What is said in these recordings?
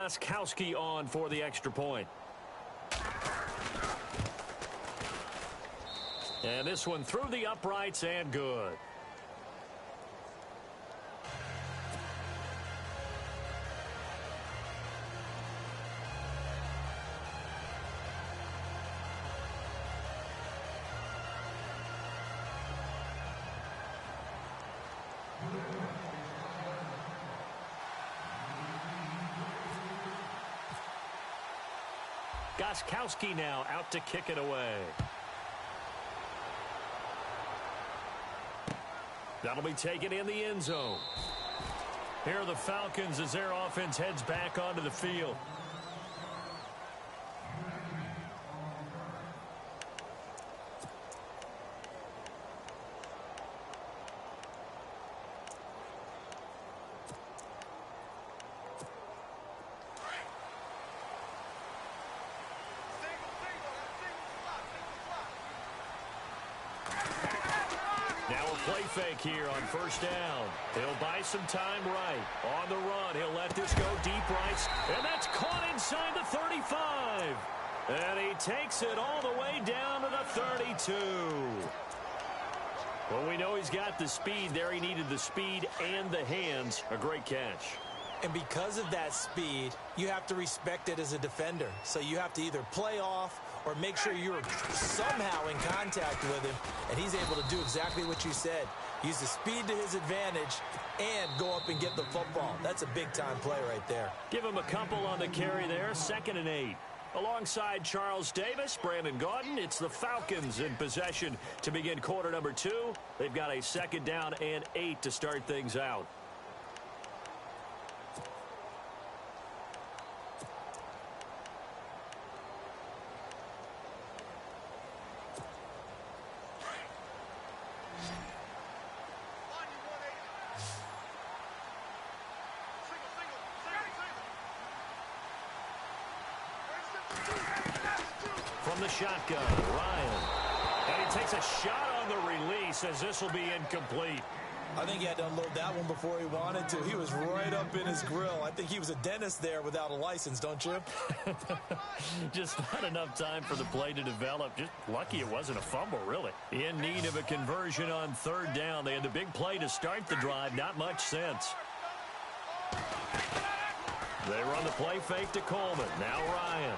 Gostkowski on for the extra point. And this one through the uprights and good. Gostkowski now out to kick it away. That'll be taken in the end zone. Here are the Falcons as their offense heads back onto the field. Play fake here on first down. He'll buy some time right. On the run, he'll let this go deep right. And that's caught inside the 35. And he takes it all the way down to the 32. Well, we know he's got the speed there. He needed the speed and the hands. A great catch. And because of that speed, you have to respect it as a defender. So you have to either play off or make sure you're somehow in contact with him, and he's able to do exactly what you said. Use the speed to his advantage and go up and get the football. That's a big-time play right there. Give him a couple on the carry there, 2nd and 8. Alongside Charles Davis, Brandon Gaudin, it's the Falcons in possession to begin quarter number 2. They've got a 2nd down and 8 to start things out. From the shotgun, Ryan. And he takes a shot on the release as this will be incomplete. I think he had to unload that one before he wanted to. He was right up in his grill. I think he was a dentist there without a license, don't you? Just not enough time for the play to develop. Just lucky it wasn't a fumble, really. In need of a conversion on 3rd down. They had the big play to start the drive. Not much sense. They run the play fake to Coleman. Now Ryan.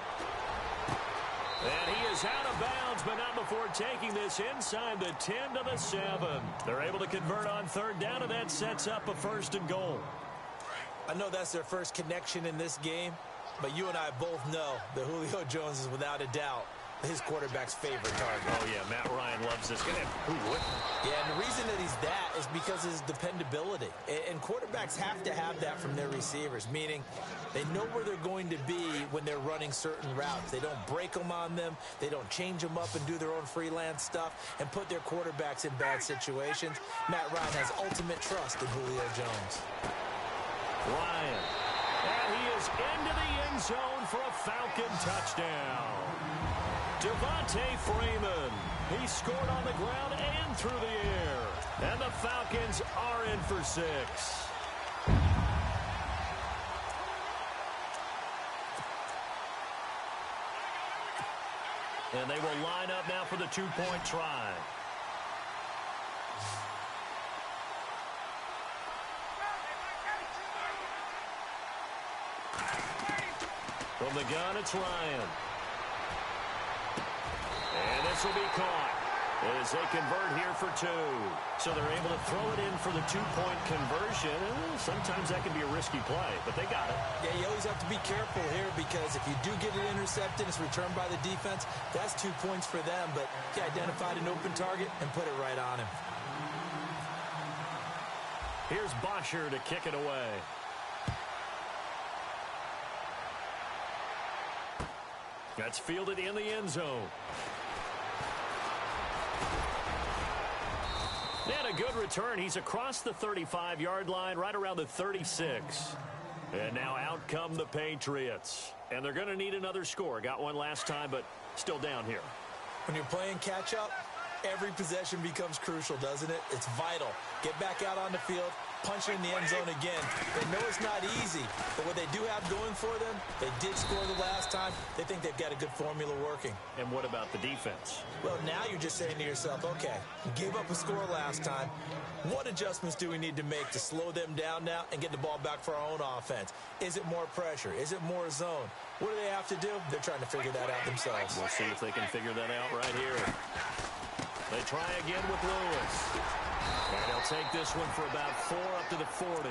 And he is out of bounds, but not before taking this inside the 10 to the 7. They're able to convert on 3rd down, and that sets up a 1st and goal. I know that's their first connection in this game, but you and I both know that Julio Jones is without a doubt his quarterback's favorite target. Oh, yeah, Matt Ryan loves this. Who wouldn't? Yeah, and the reason that he's that is because of his dependability. And quarterbacks have to have that from their receivers, meaning they know where they're going to be when they're running certain routes. They don't break them on them. They don't change them up and do their own freelance stuff and put their quarterbacks in bad situations. Matt Ryan has ultimate trust in Julio Jones. Ryan. And he is into the end zone for a Falcon touchdown. Devontae Freeman. He scored on the ground and through the air. And the Falcons are in for 6. And they will line up now for the 2-point try. From the gun, it's Ryan. And this will be caught as they convert here for 2. So they're able to throw it in for the 2-point conversion. Sometimes that can be a risky play, but they got it. Yeah, you always have to be careful here because if you do get it intercepted, it's returned by the defense. That's 2 points for them, but he identified an open target and put it right on him. Here's Bosher to kick it away. That's fielded in the end zone. And a good return. He's across the 35-yard line, right around the 36. And now out come the Patriots. And they're going to need another score. Got one last time, but still down here. When you're playing catch-up, every possession becomes crucial, doesn't it? It's vital. Get back out on the field, punching in the end zone again. They know it's not easy, but what they do have going for them, they did score the last time. They think they've got a good formula working. And what about the defense? Well, now you're just saying to yourself, okay, we gave up a score last time. What adjustments do we need to make to slow them down now and get the ball back for our own offense? Is it more pressure? Is it more zone? What do they have to do? They're trying to figure that out themselves. We'll see if they can figure that out right here. They try again with Lewis. And they'll take this one for about 4 up to the 40.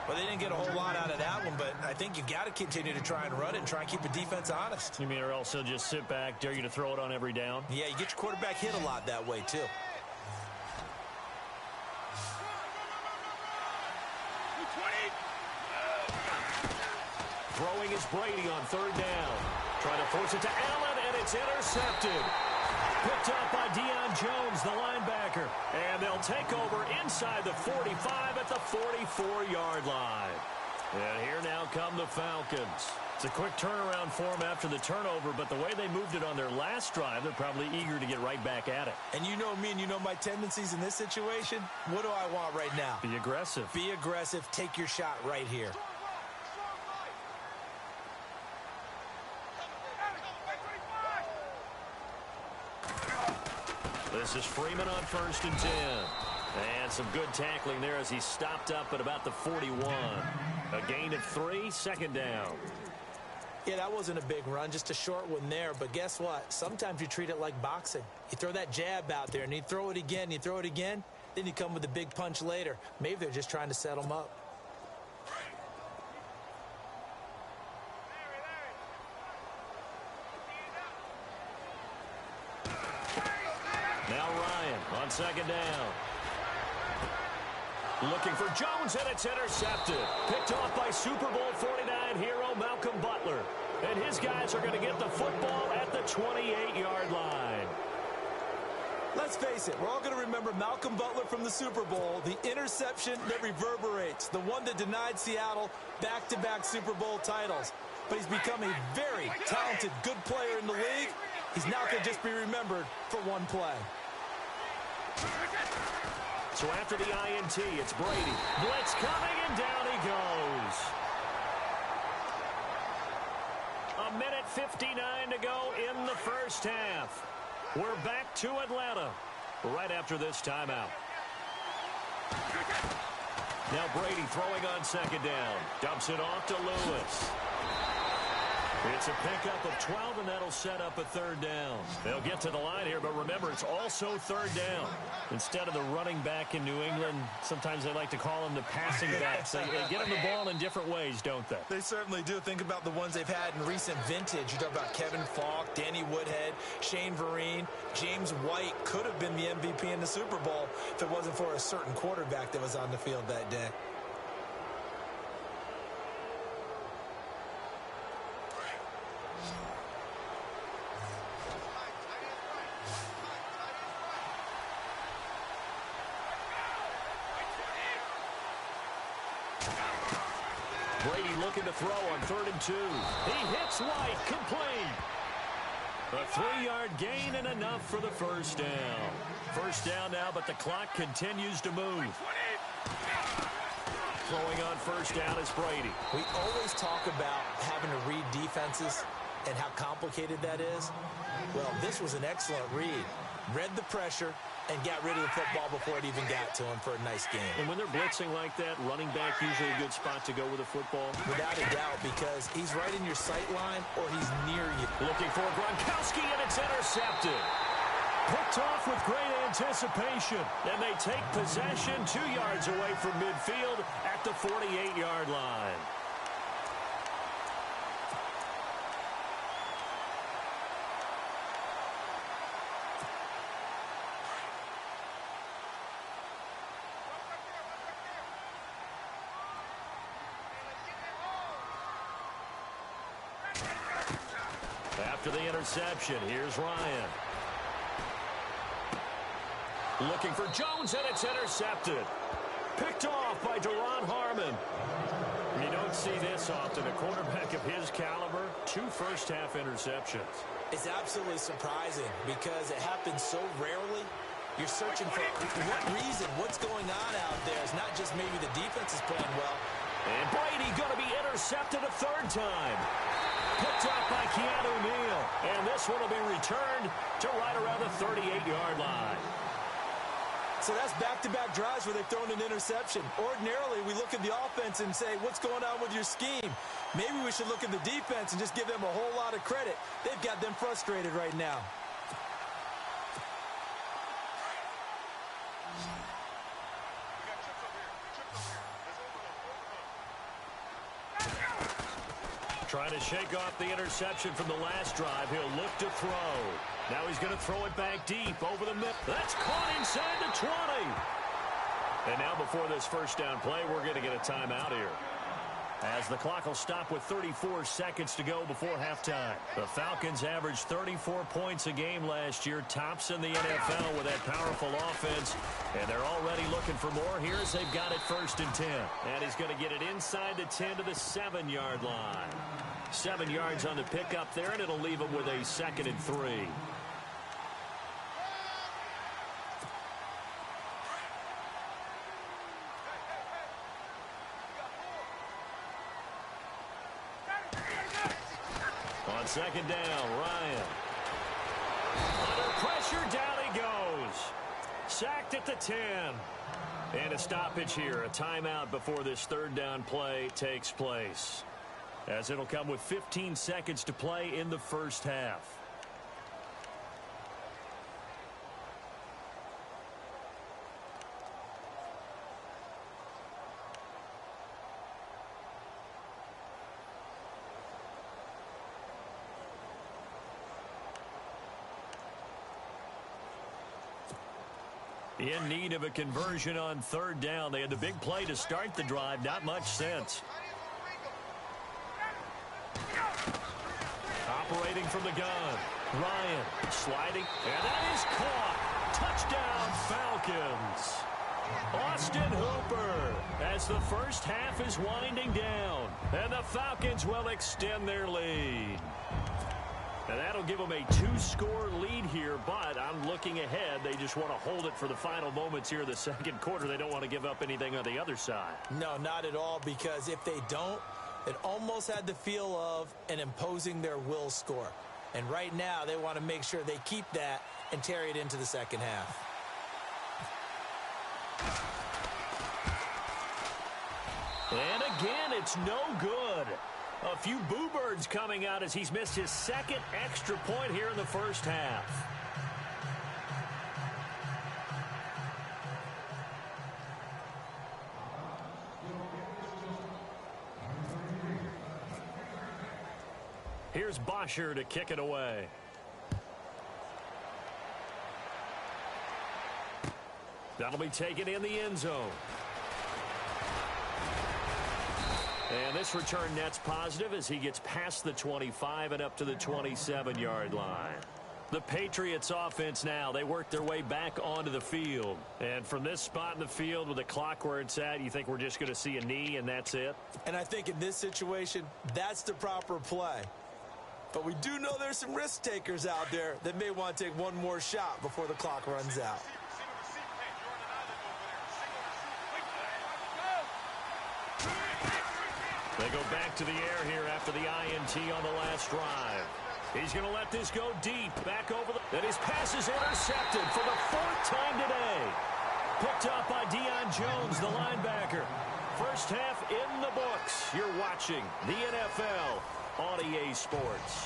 Well, they didn't get a whole lot out of that one, but I think you got to continue to try and run it and try and keep the defense honest. You mean or else they'll just sit back, dare you to throw it on every down? Yeah, you get your quarterback hit a lot that way, too. Throwing is Brady on 3rd down. Trying to force it to Allen, and it's intercepted. Picked up by Deion Jones, the linebacker. And they'll take over inside the 45 at the 44-yard line. And here now come the Falcons. It's a quick turnaround for them after the turnover, but the way they moved it on their last drive, they're probably eager to get right back at it. And you know me and you know my tendencies in this situation. What do I want right now? Be aggressive. Be aggressive. Take your shot right here. This is Freeman on 1st and 10. And some good tackling there as he stopped up at about the 41. A gain of 3, 2nd down. Yeah, that wasn't a big run, just a short one there. But guess what? Sometimes you treat it like boxing. You throw that jab out there, and you throw it again, you throw it again, then you come with a big punch later. Maybe they're just trying to set them up. Now Ryan on 2nd down. Looking for Jones, and it's intercepted. Picked off by Super Bowl 49 hero Malcolm Butler. And his guys are going to get the football at the 28-yard line. Let's face it, we're all going to remember Malcolm Butler from the Super Bowl, the interception that reverberates, the one that denied Seattle back-to-back Super Bowl titles. But he's become a very talented, good player in the league. He's not going to just be remembered for one play. So after the INT, it's Brady. Blitz coming, and down he goes. 1:59 to go in the first half. We're back to Atlanta right after this timeout. Now Brady throwing on 2nd down. Dumps it off to Lewis. It's a pickup of 12, and that'll set up a 3rd down. They'll get to the line here, but remember, it's also 3rd down. Instead of the running back in New England, sometimes they like to call them the passing backs. They get them the ball in different ways, don't they? They certainly do. Think about the ones they've had in recent vintage. You talk about Kevin Falk, Danny Woodhead, Shane Vereen, James White could have been the MVP in the Super Bowl if it wasn't for a certain quarterback that was on the field that day. Brady looking to throw on 3rd and 2. He hits White, complete. A 3-yard gain and enough for the 1st down. 1st down now, but the clock continues to move. Throwing on 1st down is Brady. We always talk about having to read defenses and how complicated that is. Well, this was an excellent read. Read the pressure and got rid of the football before it even got to him for a nice game. And when they're blitzing like that, running back usually a good spot to go with a football. Without a doubt, because he's right in your sight line or he's near you. Looking for Gronkowski, and it's intercepted. Picked off with great anticipation. And they take possession 2 yards away from midfield at the 48-yard line. After the interception, here's Ryan. Looking for Jones, and it's intercepted. Picked off by Deron Harmon. You don't see this often. A quarterback of his caliber, 2 first-half interceptions. It's absolutely surprising because it happens so rarely. You're searching for what reason, what's going on out there. It's not just maybe the defense is playing well. And Brady going to be intercepted a third time. Picked up by Keanu Neal. And this one will be returned to right around the 38-yard line. So that's back-to-back drives where they've thrown an interception. Ordinarily, we look at the offense and say, what's going on with your scheme? Maybe we should look at the defense and just give them a whole lot of credit. They've got them frustrated right now. Trying to shake off the interception from the last drive. He'll look to throw. Now he's going to throw it back deep over the middle. That's caught inside the 20. And now before this first down play, we're going to get a timeout here, as the clock will stop with 34 seconds to go before halftime. The Falcons averaged 34 points a game last year, tops in the NFL with that powerful offense, and they're already looking for more. Here's they've got it 1st and 10. And he's going to get it inside the 10 to the 7-yard line. 7 yards on the pickup there, and it'll leave him with a 2nd and 3. On 2nd down, Ryan. Under pressure, down he goes. Sacked at the 10. And a stoppage here, a timeout before this 3rd down play takes place, as it'll come with 15 seconds to play in the first half. In need of a conversion on 3rd down. They had the big play to start the drive. Not much sense. Operating from the gun. Ryan sliding. And that is caught. Touchdown, Falcons. Austin Hooper, as the first half is winding down. And the Falcons will extend their lead. And that'll give them a 2-score lead here, but I'm looking ahead. They just want to hold it for the final moments here of the 2nd quarter. They don't want to give up anything on the other side. No, not at all, because if they don't, it almost had the feel of an imposing their will score. And right now, they want to make sure they keep that and carry it into the 2nd half. And again, it's no good. A few boo birds coming out as he's missed his 2nd extra point here in the first half. Here's Bosher to kick it away. That'll be taken in the end zone. And this return net's positive as he gets past the 25 and up to the 27-yard line. The Patriots offense now, they work their way back onto the field. And from this spot in the field with the clock where it's at, you think we're just going to see a knee and that's it? And I think in this situation, that's the proper play. But we do know there's some risk takers out there that may want to take one more shot before the clock runs out. They go back to the air here after the INT on the last drive. He's going to let this go deep. Back over the... And his pass is intercepted for the 4th time today. Picked up by Deion Jones, the linebacker. First half in the books. You're watching the NFL on EA Sports.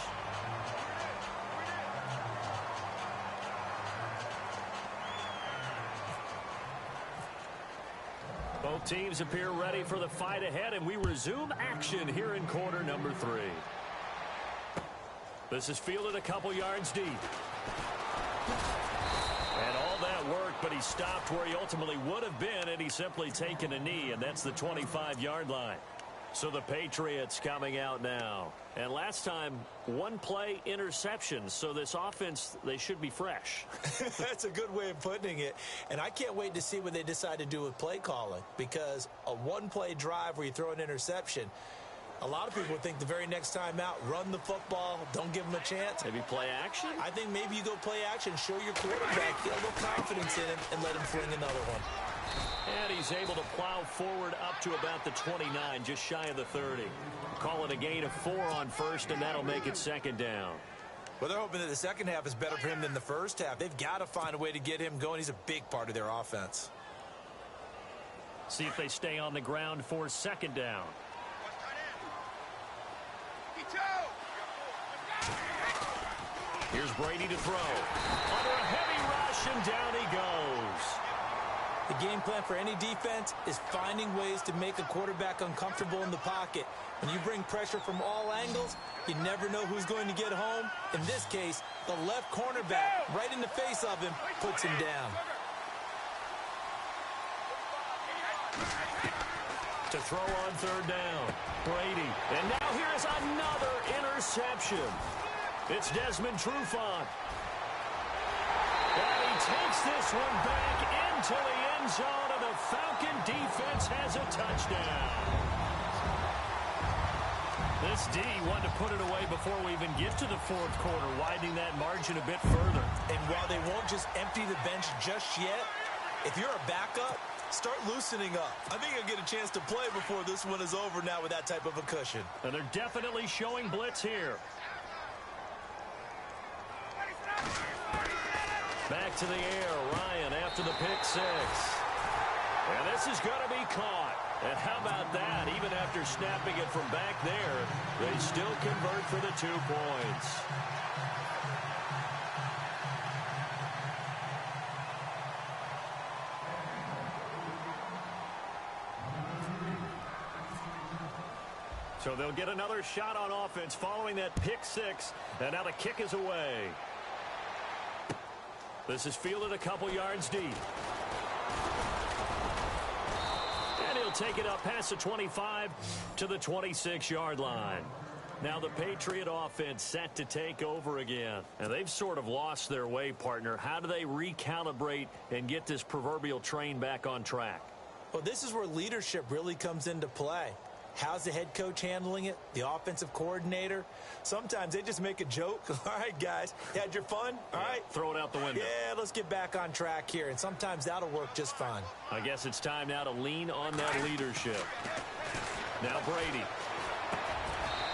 Both teams appear ready for the fight ahead, and we resume action here in quarter number 3. This is fielded a couple yards deep. And all that work, but he stopped where he ultimately would have been, and he's simply taken a knee, and that's the 25-yard line. So the Patriots coming out now. And last time, 1 play interception. So this offense, they should be fresh. That's a good way of putting it. And I can't wait to see what they decide to do with play calling. Because a 1-play drive where you throw an interception, A lot of people would think the very next time out, run the football, don't give him a chance. Maybe play action? I think maybe you go play action, show your quarterback, get a little confidence in him, and let him fling another one. And he's able to plow forward up to about the 29, just shy of the 30. Call it a gain of 4 on first, and that'll make it second down. Well, they're hoping that the second half is better for him than the first half. They've got to find a way to get him going. He's a big part of their offense. See if they stay on the ground for second down. Here's Brady to throw. Under a heavy rush, and down he goes. The game plan for any defense is finding ways to make a quarterback uncomfortable in the pocket. When you bring pressure from all angles, you never know who's going to get home. In this case, the left cornerback, right in the face of him, puts him down. To throw on third down, Brady. And now here's another interception. It's Desmond Trufant. And he takes this one back into the end zone, and the Falcon defense has a touchdown. This D wanted to put it away before we even get to the fourth quarter, widening that margin a bit further. And while they won't just empty the bench just yet, if you're a backup, start loosening up. I think you'll get a chance to play before this one is over now with that type of a cushion. And they're definitely showing blitz here. Back to the air, Ryan after the pick 6. And this is going to be caught. And how about that? Even after snapping it from back there, they still convert for the 2 points. So they'll get another shot on offense following that pick 6. And now the kick is away. This is fielded a couple yards deep. And he'll take it up past the 25 to the 26-yard line. Now the Patriot offense set to take over again. And they've sort of lost their way, partner. How do they recalibrate and get this proverbial train back on track? Well, this is where leadership really comes into play. How's the head coach handling it? The offensive coordinator? Sometimes they just make a joke. All right, guys, you had your fun? All right. Throw it out the window. Yeah, let's get back on track here. And sometimes that'll work just fine. I guess it's time now to lean on that leadership. Now Brady.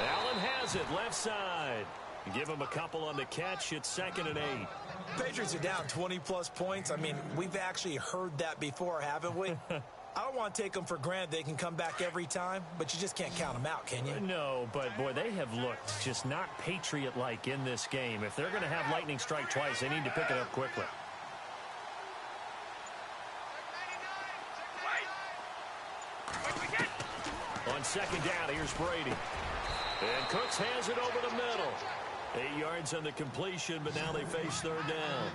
Allen has it, left side. Give him a couple on the catch. It's 2nd and 8. Patriots are down 20-plus points. I mean, we've actually heard that before, haven't we? I don't want to take them for granted they can come back every time, but you just can't count them out, can you? No, but, boy, they have looked just not Patriot-like in this game. If they're going to have lightning strike twice, they need to pick it up quickly. On second down, here's Brady. And Cooks has it over the middle. 8 yards on the completion, but now they face third down.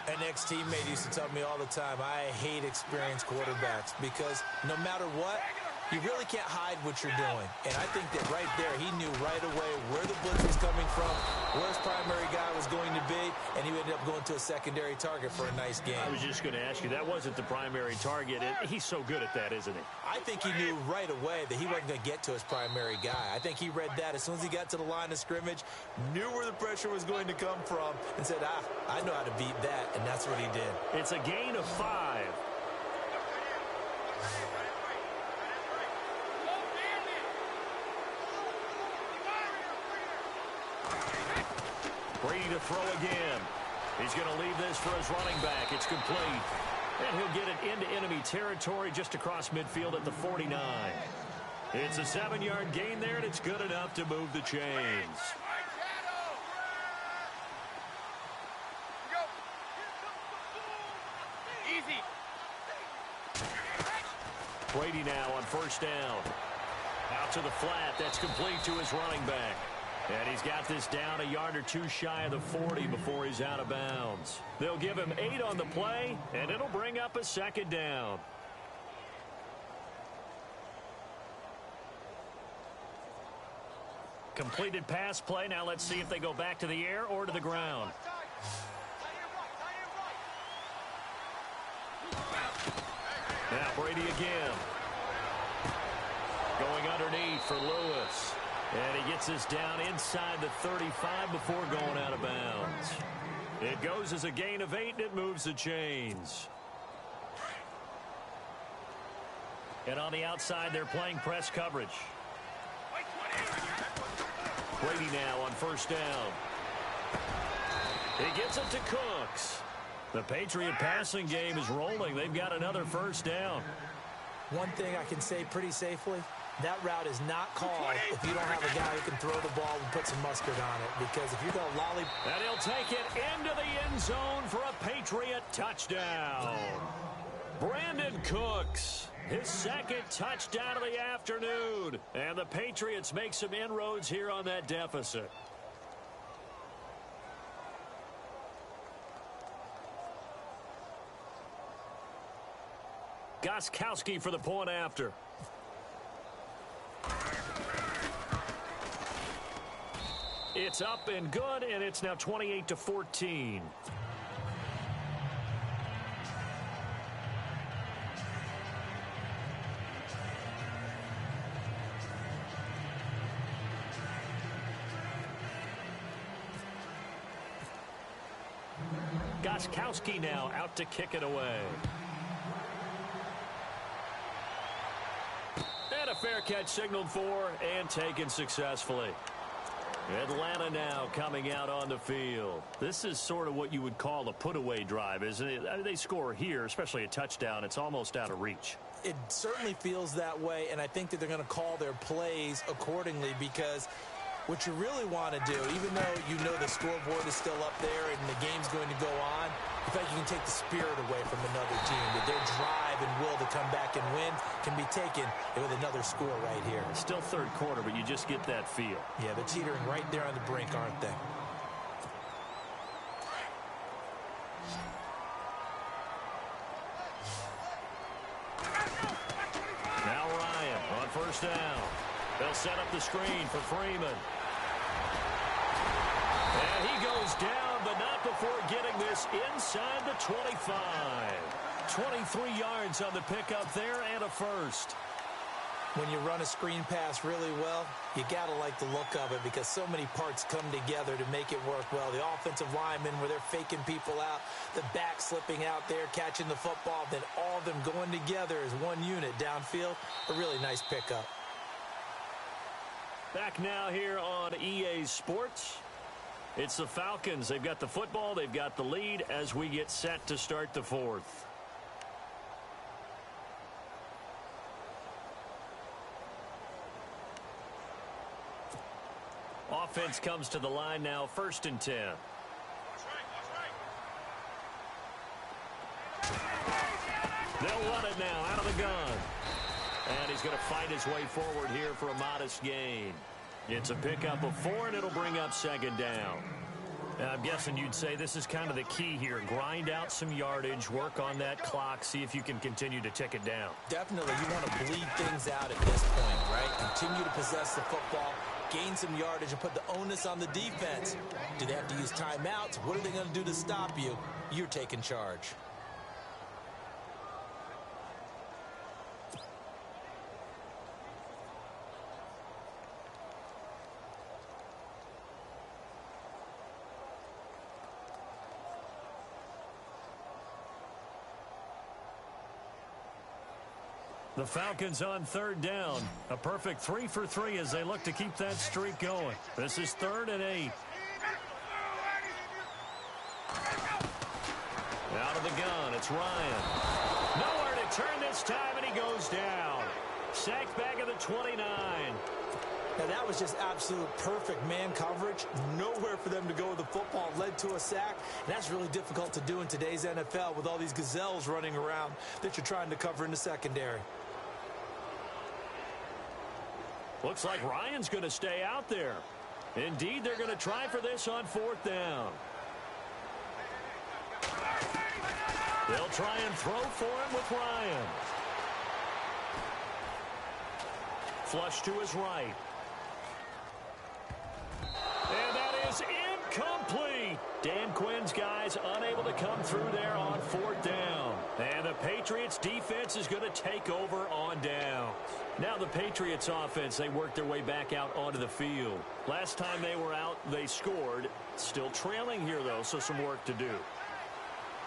An ex-teammate used to tell me all the time, I hate experienced quarterbacks because no matter what, you really can't hide what you're doing. And I think that right there, he knew right away where the blitz was coming from, where his primary guy was going to be, and he ended up going to a secondary target for a nice game. I was just going to ask you, that wasn't the primary target. He's so good at that, isn't he? I think he knew right away that he wasn't going to get to his primary guy. I think he read that as soon as he got to the line of scrimmage, knew where the pressure was going to come from, and said, I know how to beat that, and that's what he did. It's a gain of 5. Brady to throw again. He's going to leave this for his running back. It's complete. And he'll get it into enemy territory just across midfield at the 49. It's a 7-yard gain there, and it's good enough to move the chains. Brady now on first down. Out to the flat. That's complete to his running back. And he's got this down a yard or 2 shy of the 40 before he's out of bounds. They'll give him 8 on the play, and it'll bring up a second down. Completed pass play. Now let's see if they go back to the air or to the ground. Now Brady again. Going underneath for Lewis. And he gets us down inside the 35 before going out of bounds. It goes as a gain of 8, and it moves the chains. And on the outside, they're playing press coverage. Brady now on first down. He gets it to Cooks. The Patriot passing game is rolling. They've got another first down. One thing I can say pretty safely, that route is not called if you don't have a guy who can throw the ball and put some mustard on it. Because if you're going to lollipop... And he'll take it into the end zone for a Patriot touchdown. Brandon Cooks, his second touchdown of the afternoon. And the Patriots make some inroads here on that deficit. Gostkowski for the point after. It's up and good, and it's now 28-14. Gostkowski now out to kick it away. And a fair catch signaled for and taken successfully. Atlanta now coming out on the field. This is sort of what you would call a put-away drive, isn't it? I mean, they score here, especially a touchdown. It's almost out of reach. It certainly feels that way, and I think that they're going to call their plays accordingly because what you really want to do, even though you know the scoreboard is still up there and the game's going to go on, I think you can take the spirit away from another team. That their drive and will to come back and win can be taken with another score right here. It's still third quarter, but you just get that feel. Yeah, they're teetering right there on the brink, aren't they? Now Ryan on first down. They'll set up the screen for Freeman. And he goes down, but not before getting this inside the 25. 23 yards on the pickup there and a first. When you run a screen pass really well, you got to like the look of it because so many parts come together to make it work well. The offensive linemen where they're faking people out, the back slipping out there, catching the football, then all of them going together as one unit downfield. A really nice pickup. Back now here on EA Sports. It's the Falcons. They've got the football. They've got the lead as we get set to start the fourth. Offense comes to the line now, 1st and 10. They'll run it now out of the gun. And he's going to fight his way forward here for a modest gain. It's a pickup of 4, and it'll bring up 2nd down. And I'm guessing you'd say this is kind of the key here. Grind out some yardage, work on that clock, see if you can continue to tick it down. Definitely. You want to bleed things out at this point, right? Continue to possess the football, gain some yardage, and put the onus on the defense. Do they have to use timeouts? What are they going to do to stop you? You're taking charge. The Falcons on 3rd down. A perfect 3 for 3 as they look to keep that streak going. This is 3rd and 8. Out of the gun, it's Ryan. Nowhere to turn this time, and he goes down. Sacked back at the 29. Now, that was just absolute perfect man coverage. Nowhere for them to go with the football. Led to a sack. And that's really difficult to do in today's NFL with all these gazelles running around that you're trying to cover in the secondary. Looks like Ryan's going to stay out there. Indeed, they're going to try for this on 4th down. They'll try and throw for him with Ryan. Flush to his right. And that is incomplete. Dan Quinn's guys unable to come through there on 4th down. And the Patriots defense is going to take over on down. Now the Patriots offense, they work their way back out onto the field. Last time they were out, they scored. Still trailing here, though, so some work to do.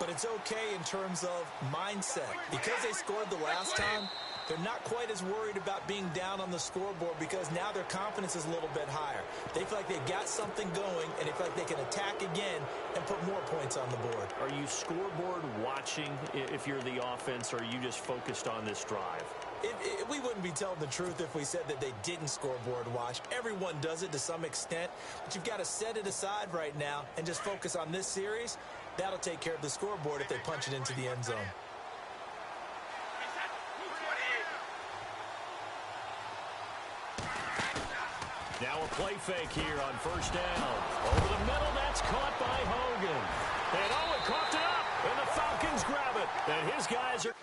But it's okay in terms of mindset. Because they scored the last time, they're not quite as worried about being down on the scoreboard because now their confidence is a little bit higher. They feel like they got something going, and they feel like they can attack again and put more points on the board. Are you scoreboard watching if you're the offense, or are you just focused on this drive? We wouldn't be telling the truth if we said that they didn't scoreboard watch. Everyone does it to some extent, but you've got to set it aside right now and just focus on this series. That'll take care of the scoreboard if they punch it into the end zone. Now a play fake here on first down. Over the middle, that's caught by Hogan. And Owen coughed it up, and the Falcons grab it. And his guys are...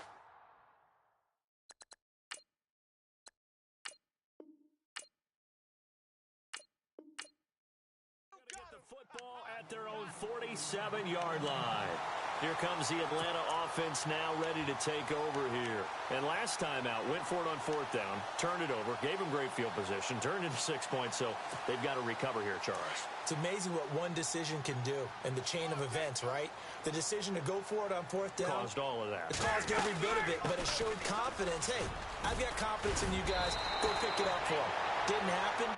get the football at their own 47-yard line. Here comes the Atlanta offense now ready to take over here. And last time out, went for it on fourth down, turned it over, gave them great field position, turned into 6 points, so they've got to recover here, Charles. It's amazing what one decision can do in the chain of events, right? The decision to go for it on fourth down. Caused all of that. It caused every bit of it, but it showed confidence. Hey, I've got confidence in you guys. Go pick it up for them. Didn't happen.